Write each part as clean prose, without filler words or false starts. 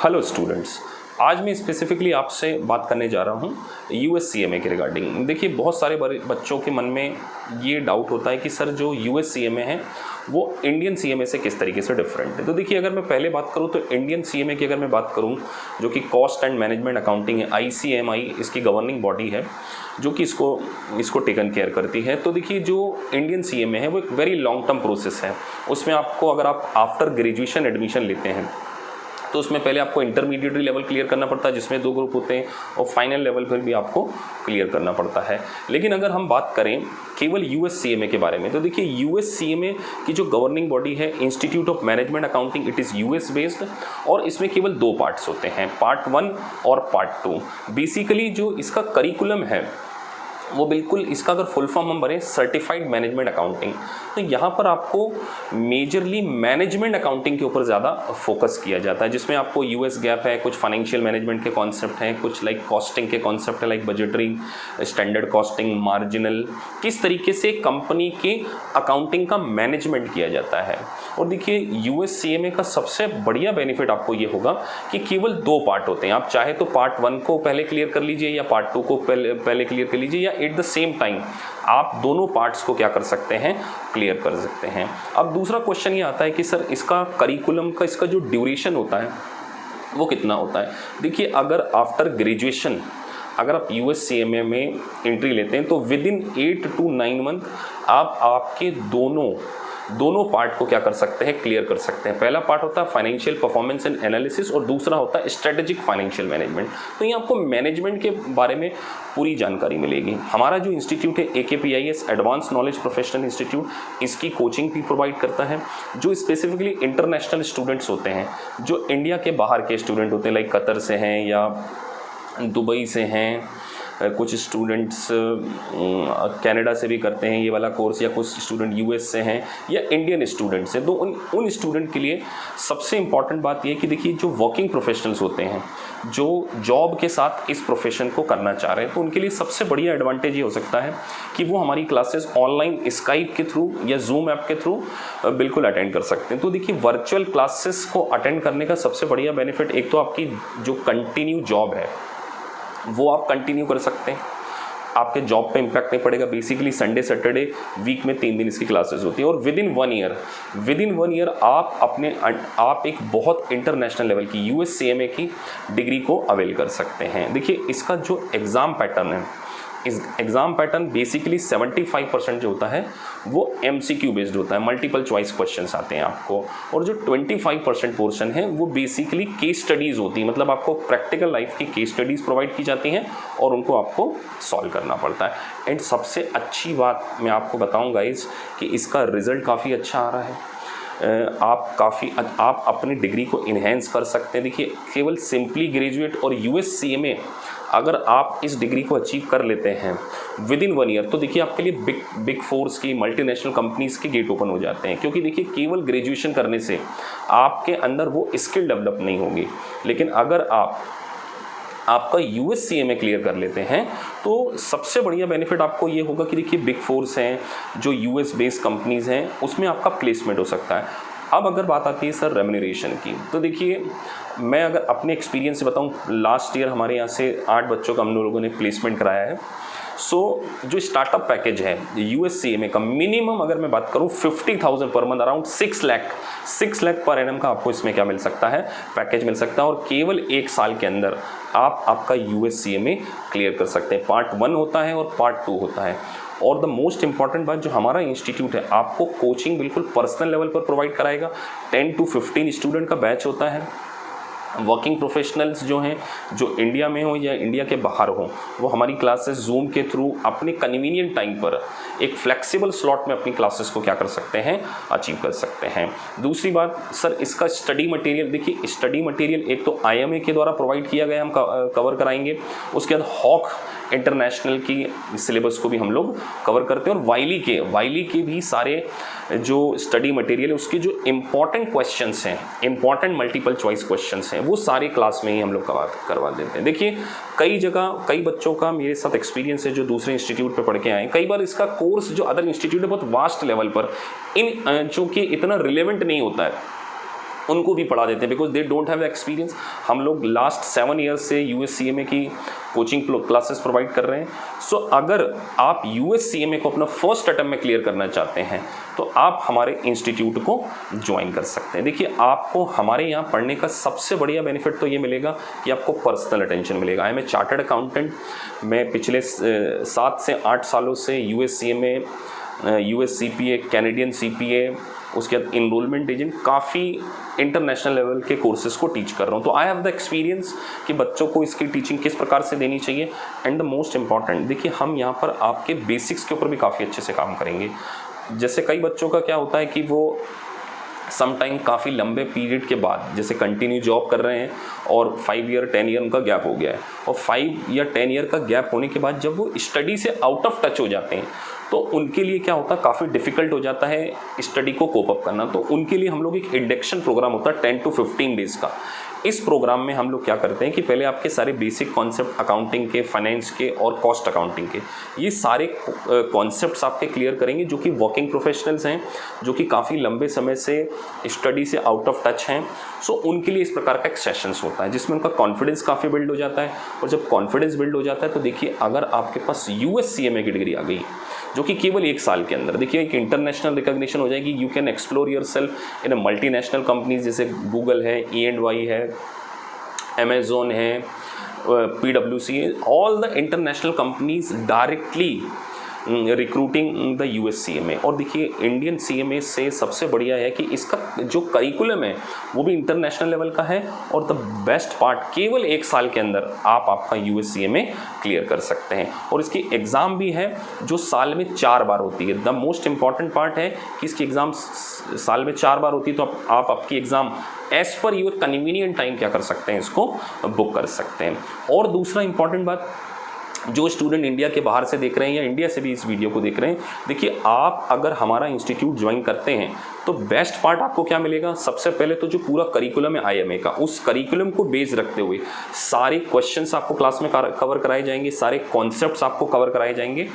Hello students, आज मैं specifically आपसे बात करने जा रहा हूँ USCMA के रिगार्डिंग। देखिए, बहुत सारे बच्चों के मन में ये डाउट होता है कि सर जो USCMA है वो इंडियन CMA से किस तरीके से डिफरेंट है। तो देखिए, अगर मैं पहले बात करूँ तो इंडियन CMA की अगर मैं बात करूँ, जो कि कॉस्ट एंड मैनेजमेंट अकाउंटिंग है, ICMI इसकी गवर्निंग बॉडी है जो कि इसको टेकन केयर करती है। तो देखिए, जो इंडियन CMA है वो एक वेरी लॉन्ग टर्म प्रोसेस है। उसमें आपको, अगर आप आफ्टर ग्रेजुएशन एडमिशन लेते हैं तो उसमें पहले आपको इंटरमीडिएट लेवल क्लियर करना पड़ता है, जिसमें 2 ग्रुप होते हैं, और फाइनल लेवल पर भी आपको क्लियर करना पड़ता है। लेकिन अगर हम बात करें केवल USCMA के बारे में, तो देखिए USCMA की जो गवर्निंग बॉडी है, institute of management accounting, it is US based, और इसमें केवल 2 पार्ट्स होते हैं, पार्ट 1 और पार्ट 2। बेसिकली जो इसका करिकुलम है वो बिल्कुल, इसका अगर फुल फॉर्म हम भरें, सर्टिफाइड मैनेजमेंट अकाउंटिंग, तो यहाँ पर आपको मेजरली मैनेजमेंट अकाउंटिंग के ऊपर ज़्यादा फोकस किया जाता है, जिसमें आपको US गैप है, कुछ फाइनेंशियल मैनेजमेंट के कॉन्सेप्ट हैं, कुछ लाइक कॉस्टिंग के कॉन्सेप्ट है, like budgetary, standard costing, marginal, किस तरीके से कंपनी के अकाउंटिंग का मैनेजमेंट किया जाता है। और देखिए, USCMA का सबसे बढ़िया बेनिफिट आपको ये होगा कि केवल 2 पार्ट होते हैं। आप चाहे तो पार्ट 1 को पहले क्लियर कर लीजिए या पार्ट 2 को पहले क्लियर कर लीजिए, या एट द सेम टाइम आप दोनों पार्ट्स को क्या कर सकते हैं, क्लियर कर सकते हैं। अब दूसरा क्वेश्चन ये आता है कि सर इसका करिकुलम का, इसका जो ड्यूरेशन होता है वो कितना होता है। देखिए, अगर आफ्टर ग्रेजुएशन अगर आप USCMA में एंट्री लेते हैं तो विद इन 8 to 9 मंथ आप आपके दोनों पार्ट को क्या कर सकते हैं, क्लियर कर सकते हैं। पहला पार्ट होता है फाइनेंशियल परफॉर्मेंस एंड एनालिसिस, और दूसरा होता है स्ट्रेटेजिक फाइनेंशियल मैनेजमेंट। तो ये आपको मैनेजमेंट के बारे में पूरी जानकारी मिलेगी। हमारा जो इंस्टीट्यूट है AKPIS advance knowledge professional institute, इसकी कोचिंग भी प्रोवाइड करता है। जो स्पेसिफिकली इंटरनेशनल स्टूडेंट्स होते हैं, जो इंडिया के बाहर के स्टूडेंट होते हैं, लाइक कतर से हैं या दुबई से हैं, कुछ स्टूडेंट्स कनाडा से भी करते हैं ये वाला कोर्स, या कुछ स्टूडेंट US से हैं, या इंडियन स्टूडेंट्स हैं। तो उन स्टूडेंट के लिए सबसे इम्पॉर्टेंट बात ये है कि देखिए, जो वर्किंग प्रोफेशनल्स होते हैं, जो जॉब के साथ इस प्रोफेशन को करना चाह रहे हैं, तो उनके लिए सबसे बढ़िया एडवांटेज ये हो सकता है कि वो हमारी क्लासेस ऑनलाइन स्काइप के थ्रू या जूम ऐप के थ्रू बिल्कुल अटेंड कर सकते हैं। तो देखिए, वर्चुअल क्लासेस को अटेंड करने का सबसे बढ़िया बेनिफिट, एक तो आपकी जो कंटिन्यू जॉब है वो आप कंटिन्यू कर सकते हैं, आपके जॉब पे इम्पैक्ट नहीं पड़ेगा। बेसिकली संडे सैटरडे वीक में 3 दिन इसकी क्लासेस होती हैं, और विद इन वन ईयर आप एक बहुत इंटरनेशनल लेवल की USCMA की डिग्री को अवेल कर सकते हैं। देखिए, इसका जो एग्ज़ाम पैटर्न है, इस एग्ज़ाम पैटर्न बेसिकली 75% जो होता है वो MCQ बेस्ड होता है, मल्टीपल चॉइस क्वेश्चंस आते हैं आपको, और जो 25% पोर्शन है वो बेसिकली केस स्टडीज़ होती हैं। मतलब आपको प्रैक्टिकल लाइफ की केस स्टडीज़ प्रोवाइड की जाती हैं और उनको आपको सॉल्व करना पड़ता है। एंड सबसे अच्छी बात मैं आपको बताऊँ गाइज, कि इसका रिज़ल्ट काफ़ी अच्छा आ रहा है। आप अपनी डिग्री को इन्हेंस कर सकते हैं। देखिए, केवल सिंपली ग्रेजुएट और USCMA अगर आप इस डिग्री को अचीव कर लेते हैं विद इन 1 ईयर, तो देखिए आपके लिए बिग फोर्स की, मल्टीनेशनल कंपनीज़ के गेट ओपन हो जाते हैं। क्योंकि देखिए, केवल ग्रेजुएशन करने से आपके अंदर वो स्किल डेवलप नहीं होगी, लेकिन अगर आपका USCMA क्लियर कर लेते हैं तो सबसे बढ़िया बेनिफिट आपको ये होगा कि देखिए, बिग फोर्स हैं, जो US बेस्ड कंपनीज़ हैं, उसमें आपका प्लेसमेंट हो सकता है। अब अगर बात आती है सर रेम्यूनरेशन की, तो देखिए, मैं अगर अपने एक्सपीरियंस से बताऊं, लास्ट ईयर हमारे यहाँ से 8 बच्चों का हम लोगों ने प्लेसमेंट कराया है। जो स्टार्टअप पैकेज है USCMA का, मिनिमम अगर मैं बात करूं 50,000 per month, around 6 lakh per annum का आपको इसमें क्या मिल सकता है, पैकेज मिल सकता है। और केवल 1 साल के अंदर आप आपका USCMA क्लियर कर सकते हैं। पार्ट 1 होता है और पार्ट 2 होता है। और द मोस्ट इंपॉर्टेंट बात, जो हमारा इंस्टीट्यूट है आपको कोचिंग बिल्कुल पर्सनल लेवल पर प्रोवाइड कराएगा। 10 to 15 स्टूडेंट का बैच होता है। वर्किंग प्रोफेशनल्स जो हैं, जो इंडिया में हो या इंडिया के बाहर हो, वो हमारी क्लासेस जूम के थ्रू अपने कन्वीनियंट टाइम पर एक फ्लेक्सिबल स्लॉट में अपनी क्लासेस को क्या कर सकते हैं, अचीव कर सकते हैं। दूसरी बात सर, इसका स्टडी मटेरियल, देखिए स्टडी मटेरियल एक तो IMA के द्वारा प्रोवाइड किया गया, हम कवर कराएंगे। उसके बाद हॉक इंटरनेशनल की सिलेबस को भी हम लोग कवर करते हैं, और वाइली के भी सारे जो स्टडी मटेरियल है, उसके जो इम्पॉर्टेंट क्वेश्चंस हैं, इम्पॉर्टेंट मल्टीपल चॉइस क्वेश्चंस हैं, वो सारे क्लास में ही हम लोग करवा देते हैं। देखिए, कई बच्चों का मेरे साथ एक्सपीरियंस है जो दूसरे इंस्टीट्यूट पे पढ़ के आए। कई बार इसका कोर्स जो अदर इंस्टीट्यूट है बहुत वास्ट लेवल पर, जो कि इतना रिलेवेंट नहीं होता है, उनको भी पढ़ा देते हैं because they don't have experience. हम लोग लास्ट 7 ईयर्स से USCMA की कोचिंग क्लासेस प्रोवाइड कर रहे हैं। सो अगर आप USCMA को अपना फर्स्ट अटेम्प्ट में क्लियर करना चाहते हैं तो आप हमारे इंस्टीट्यूट को ज्वाइन कर सकते हैं। देखिए, आपको हमारे यहाँ पढ़ने का सबसे बढ़िया बेनिफिट तो ये मिलेगा कि आपको पर्सनल अटेंशन मिलेगा। I am a chartered accountant. मैं पिछले 7 से 8 सालों से USCMA, US CPA, Canadian CPA, उसके बाद इनरोलमेंट एजेंट, काफ़ी इंटरनेशनल लेवल के कोर्सेज़ को टीच कर रहा हूँ। तो आई हैव द एक्सपीरियंस कि बच्चों को इसकी टीचिंग किस प्रकार से देनी चाहिए। एंड द मोस्ट इम्पॉर्टेंट, देखिए हम यहाँ पर आपके बेसिक्स के ऊपर भी काफ़ी अच्छे से काम करेंगे। जैसे कई बच्चों का क्या होता है कि वो सम टाइम काफ़ी लंबे पीरियड के बाद जैसे कंटिन्यू जॉब कर रहे हैं और 5 ईयर 10 ईयर उनका गैप हो गया है, और 5 या 10 ईयर का गैप होने के बाद जब वो स्टडी से आउट ऑफ टच हो जाते हैं तो उनके लिए क्या होता है, काफ़ी डिफ़िकल्ट हो जाता है स्टडी को कोप अप करना। तो उनके लिए हम लोग एक इंडक्शन प्रोग्राम होता है 10 to 15 डेज़ का। इस प्रोग्राम में हम लोग क्या करते हैं कि पहले आपके सारे बेसिक कॉन्सेप्ट अकाउंटिंग के, फाइनेंस के और कॉस्ट अकाउंटिंग के, ये सारे कॉन्सेप्ट्स आपके क्लियर करेंगे जो कि वर्किंग प्रोफेशनल्स हैं, जो कि काफ़ी लंबे समय से स्टडी से आउट ऑफ टच हैं। सो उनके लिए इस प्रकार का एक सेशंस होता है जिसमें उनका कॉन्फिडेंस काफ़ी बिल्ड हो जाता है। और जब कॉन्फिडेंस बिल्ड हो जाता है तो देखिए, अगर आपके पास USCMA की डिग्री आ गई जो कि केवल 1 साल के अंदर, देखिए एक इंटरनेशनल रिकॉग्निशन हो जाएगी। You can explore your self in a multinational companies जैसे गूगल है, E&Y है, अमेजोन है, PwC है, all the international companies directly recruiting the USCMA। और देखिए, इंडियन CMA से सबसे बढ़िया है कि इसका जो करिकुलम है वो भी इंटरनेशनल लेवल का है। और द बेस्ट पार्ट, केवल 1 साल के अंदर आप आपका USCMA क्लियर कर सकते हैं। और इसकी एग्ज़ाम भी है जो साल में 4 बार होती है। द मोस्ट इम्पॉर्टेंट पार्ट है कि इसकी एग्ज़ाम साल में 4 बार होती है। तो आप आपकी exam as per your convenient time क्या कर सकते हैं, इसको बुक कर सकते हैं। और दूसरा इंपॉर्टेंट बात, जो स्टूडेंट इंडिया के बाहर से देख रहे हैं या इंडिया से भी इस वीडियो को देख रहे हैं, देखिए आप अगर हमारा इंस्टीट्यूट ज्वाइन करते हैं तो बेस्ट पार्ट आपको क्या मिलेगा। सबसे पहले तो जो पूरा करिकुलम है IMA का, उस करिकुलम को बेस रखते हुए सारे क्वेश्चंस आपको क्लास में कवर कराए जाएंगे, सारे कॉन्सेप्ट्स आपको कवर कराए जाएंगे।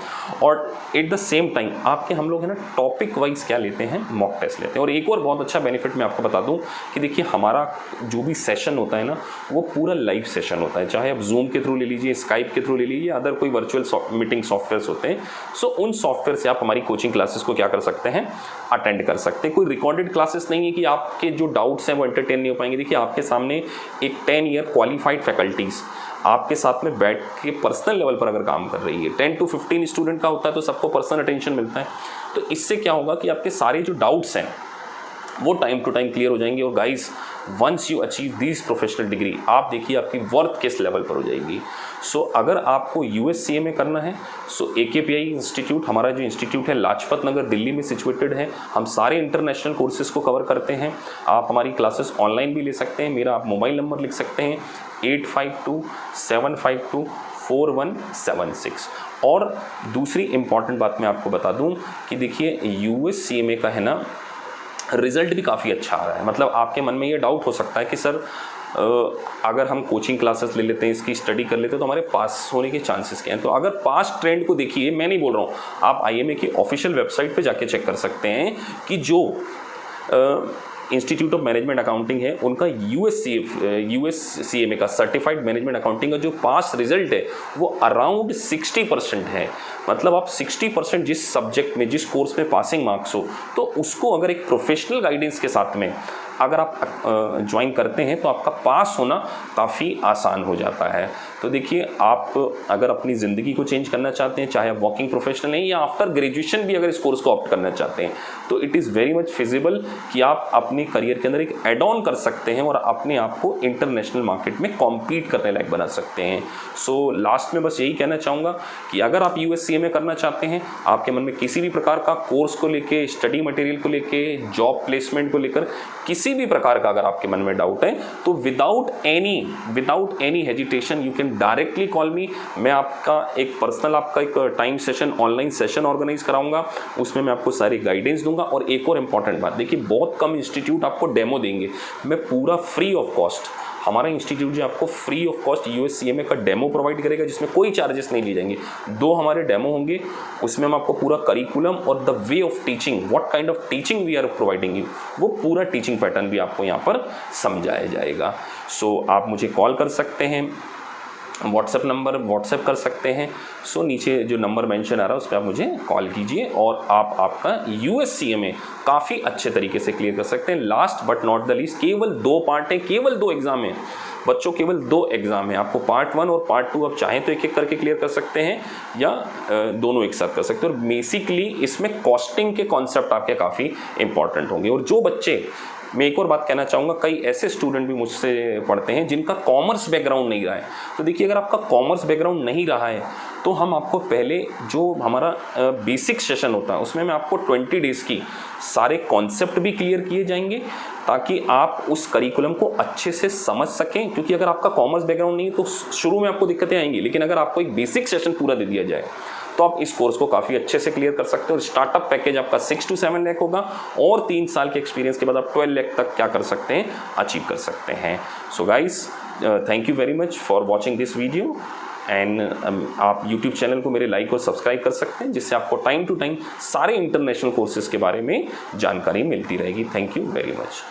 और एट द सेम टाइम आपके हम लोग है ना टॉपिक वाइज क्या लेते हैं, मॉक टेस्ट लेते हैं। और एक और बहुत अच्छा बेनिफिट मैं आपको बता दूं कि देखिए, हमारा जो भी सेशन होता है ना, वो पूरा लाइव सेशन होता है। चाहे आप जूम के थ्रू ले लीजिए, स्काइप के थ्रू ले लीजिए, अदर कोई वर्चुअल मीटिंग सॉफ्टवेयर होते हैं। सो उन सॉफ्टवेयर से आप हमारी कोचिंग क्लासेस को क्या कर सकते हैं, अटेंड कर सकते हैं। कोई रिकॉर्डेड क्लासेस नहीं है कि आपके जो डाउट्स हैं वो एंटरटेन नहीं हो पाएंगे। देखिए, आपके सामने एक 10 ईयर क्वालिफाइड फैकल्टीज़ आपके साथ में बैठ के पर्सनल लेवल पर अगर काम कर रही है। 10 to 15 स्टूडेंट का होता है तो सबको पर्सनल अटेंशन मिलता है। तो इससे क्या होगा कि आपके सारे जो डाउट्स हैं वो टाइम टू टाइम क्लियर हो जाएंगे। और guys, once you achieve this professional degree, आप देखिए आपकी वर्थ किस लेवल पर हो जाएगी। सो अगर आपको USCMA करना है, सो AKPI इंस्टीट्यूट, हमारा जो इंस्टीट्यूट है लाजपत नगर दिल्ली में सिचुएटेड है। हम सारे इंटरनेशनल कोर्सेज़ को कवर करते हैं। आप हमारी क्लासेस ऑनलाइन भी ले सकते हैं। मेरा आप मोबाइल नंबर लिख सकते हैं 8527524176। और दूसरी इंपॉर्टेंट बात मैं आपको बता दूं कि देखिए, USCMA का है ना रिज़ल्ट भी काफ़ी अच्छा आ रहा है। मतलब आपके मन में ये डाउट हो सकता है कि सर अगर हम कोचिंग क्लासेस ले लेते हैं, इसकी स्टडी कर लेते हैं तो हमारे पास होने के चांसेस क्या हैं। तो अगर पास्ट ट्रेंड को देखिए, मैं नहीं बोल रहा हूँ, आप IMA की ऑफिशियल वेबसाइट पे जाके चेक कर सकते हैं कि जो इंस्टीट्यूट ऑफ मैनेजमेंट अकाउंटिंग है उनका USCMA का सर्टिफाइड मैनेजमेंट अकाउंटिंग का जो पास रिजल्ट है वो अराउंड 60% है। मतलब आप 60% जिस सब्जेक्ट में, जिस कोर्स में पासिंग मार्क्स हो, तो उसको अगर एक प्रोफेशनल गाइडेंस के साथ में अगर आप ज्वाइन करते हैं तो आपका पास होना काफ़ी आसान हो जाता है। तो देखिए, आप अगर अपनी ज़िंदगी को चेंज करना चाहते हैं, चाहे आप वर्किंग प्रोफेशनल हैं या आफ्टर ग्रेजुएशन भी अगर इस कोर्स को ऑप्ट करना चाहते हैं, तो it is very much feasible कि आप अपने करियर के अंदर एक एड ऑन कर सकते हैं और अपने आप को इंटरनेशनल मार्केट में कॉम्पीट करने लायक बना सकते हैं। सो लास्ट में बस यही कहना चाहूँगा कि अगर आप USCMA करना चाहते हैं, आपके मन में किसी भी प्रकार का कोर्स को लेके, स्टडी मटेरियल को लेके, जॉब प्लेसमेंट को लेकर किसी भी प्रकार का अगर आपके मन में डाउट है, तो without any hesitation you can directly call me. मैं आपका एक पर्सनल एक time session, online session organise कराऊंगा, उसमें मैं आपको सारी गाइडेंस दूंगा। और एक और इम्पॉर्टेंट बात, देखिए बहुत कम इंस्टीट्यूट आपको डेमो देंगे, मैं पूरा फ्री ऑफ कॉस्ट हमारा इंस्टीट्यूट जो आपको फ्री ऑफ कॉस्ट USCMA का डेमो प्रोवाइड करेगा, जिसमें कोई चार्जेस नहीं लिए जाएंगे। 2 हमारे डेमो होंगे, उसमें हम आपको पूरा करिकुलम और the way of teaching, what kind of teaching we are providing you, वो पूरा टीचिंग पैटर्न भी आपको यहाँ पर समझाया जाएगा। सो आप मुझे कॉल कर सकते हैं, व्हाट्सएप नंबर व्हाट्सएप कर सकते हैं। सो नीचे जो नंबर मेंशन आ रहा है उस पर आप मुझे कॉल कीजिए और आप आपका USCMA काफ़ी अच्छे तरीके से क्लियर कर सकते हैं। Last but not the least, केवल 2 पार्ट हैं, केवल 2 एग्ज़ाम हैं बच्चों, केवल 2 एग्ज़ाम है। आपको पार्ट 1 और पार्ट 2 आप चाहें तो एक एक करके क्लियर कर सकते हैं या दोनों एक साथ कर सकते हैं। और बेसिकली इसमें कॉस्टिंग के कॉन्सेप्ट आपके काफ़ी इंपॉर्टेंट होंगे। और जो बच्चे, मैं एक और बात कहना चाहूँगा, कई ऐसे स्टूडेंट भी मुझसे पढ़ते हैं जिनका कॉमर्स बैकग्राउंड नहीं रहा है। तो देखिए, अगर आपका कॉमर्स बैकग्राउंड नहीं रहा है तो हम आपको पहले जो हमारा बेसिक सेशन होता है उसमें मैं आपको 20 डेज़ की सारे कॉन्सेप्ट भी क्लियर किए जाएंगे ताकि आप उस करिकुलम को अच्छे से समझ सकें। क्योंकि अगर आपका कॉमर्स बैकग्राउंड नहीं है तो शुरू में आपको दिक्कतें आएंगी, लेकिन अगर आपको एक बेसिक सेशन पूरा दे दिया जाए तो आप इस कोर्स को काफ़ी अच्छे से क्लियर कर सकते हो। और स्टार्टअप पैकेज आपका 6 to 7 लाख होगा और 3 साल के एक्सपीरियंस के बाद आप 12 लाख तक क्या कर सकते हैं, अचीव कर सकते हैं। So guys, thank you very much for watching this video and आप YouTube चैनल को मेरे लाइक और सब्सक्राइब कर सकते हैं, जिससे आपको टाइम टू टाइम सारे इंटरनेशनल कोर्सेज के बारे में जानकारी मिलती रहेगी। Thank you very much.